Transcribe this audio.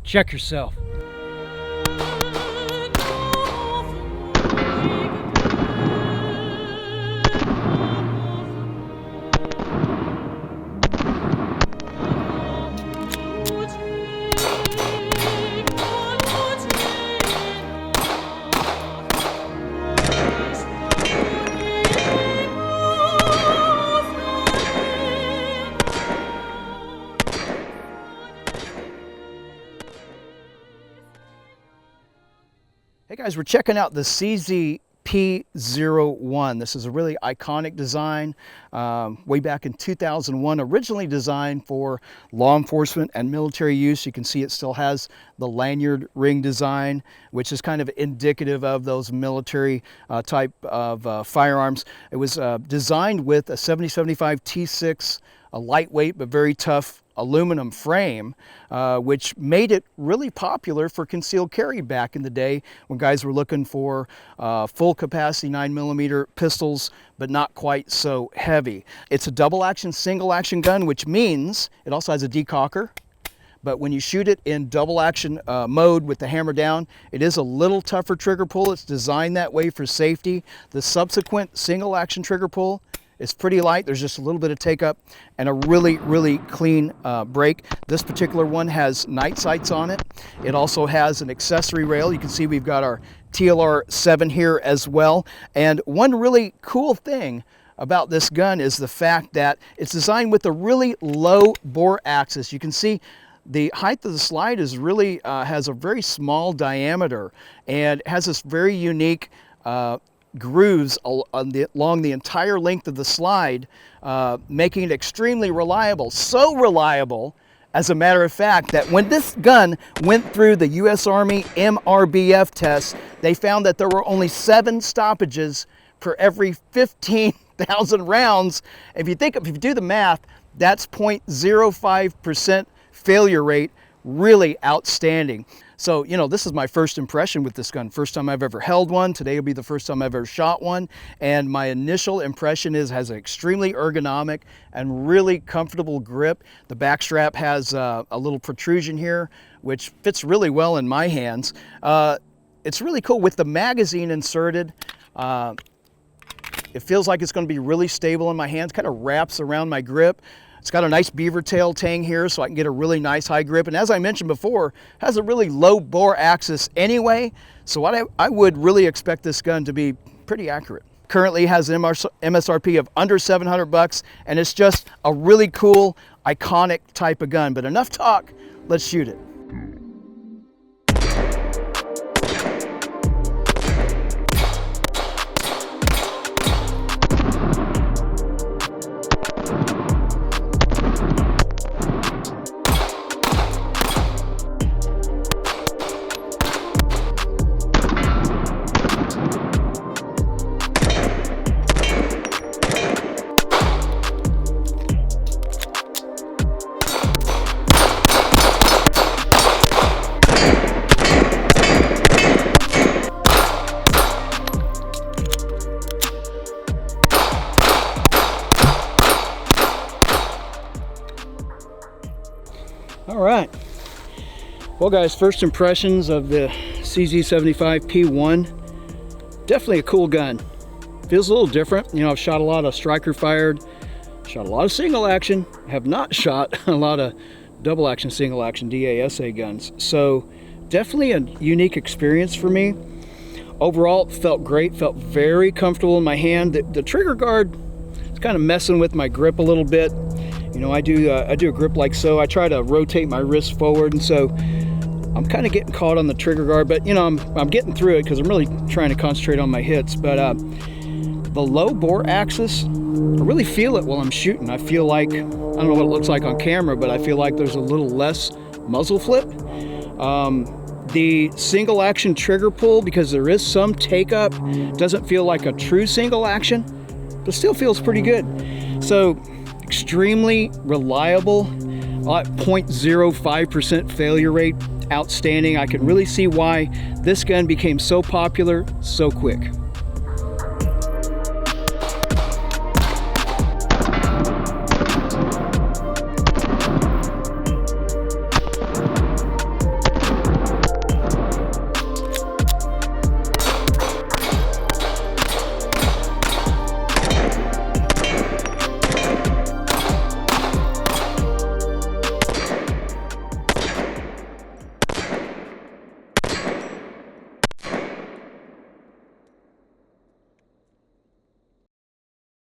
Check yourself. Hey guys, we're checking out the CZ P-01. This is a really iconic design, way back in 2001, originally designed for law enforcement and military use. You can see it still has the lanyard ring design, which is kind of indicative of those military type of firearms. It was designed with a 7075 T6, a lightweight but very tough aluminum frame, which made it really popular for concealed carry back in the day when guys were looking for full capacity 9mm pistols, but not quite so heavy. It's a double action, single action gun, which means it also has a decocker. But when you shoot it in double action mode with the hammer down, it is a little tougher trigger pull. It's designed that way for safety. The subsequent single action trigger pull, it's pretty light. There's just a little bit of take up and a really, really clean break. This particular one has night sights on it. It also has an accessory rail. You can see we've got our TLR7 here as well. And one really cool thing about this gun is the fact that it's designed with a really low bore axis. You can see the height of the slide is really has a very small diameter and has this very unique grooves along the entire length of the slide, making it extremely reliable. So reliable, as a matter of fact, that when this gun went through the U.S. Army MRBF test, they found that there were only 7 stoppages per every 15,000 rounds. If you do the math, that's 0.05% failure rate. Really outstanding. So, you know, this is my first impression with this gun. First time I've ever held one. Today will be the first time I've ever shot one. And my initial impression is it has an extremely ergonomic and really comfortable grip. The back strap has a little protrusion here, which fits really well in my hands. It's really cool with the magazine inserted. It feels like it's going to be really stable in my hands, kind of wraps around my grip. It's got a nice beaver tail tang here so I can get a really nice high grip. And as I mentioned before, it has a really low bore axis anyway. So I would really expect this gun to be pretty accurate. Currently has an MSRP of under $700 and it's just a really cool, iconic type of gun. But enough talk, let's shoot it. All right, well guys, first impressions of the CZ75 P1. Definitely a cool gun. Feels a little different. You know, I've shot a lot of striker fired, shot a lot of single action, have not shot a lot of double action, single action DASA guns. So definitely a unique experience for me. Overall, it felt great, felt very comfortable in my hand. The trigger guard is kind of messing with my grip a little bit. You know, I do a grip like so. I try to rotate my wrist forward, and so I'm kind of getting caught on the trigger guard, but you know, I'm getting through it because I'm really trying to concentrate on my hits. But the low bore axis, I really feel it while I'm shooting. I feel like, I don't know what it looks like on camera, but I feel like there's a little less muzzle flip. The single action trigger pull, because there is some take up, doesn't feel like a true single action, but still feels pretty good. So extremely reliable, 0.05% failure rate, outstanding. I can really see why this gun became so popular so quick.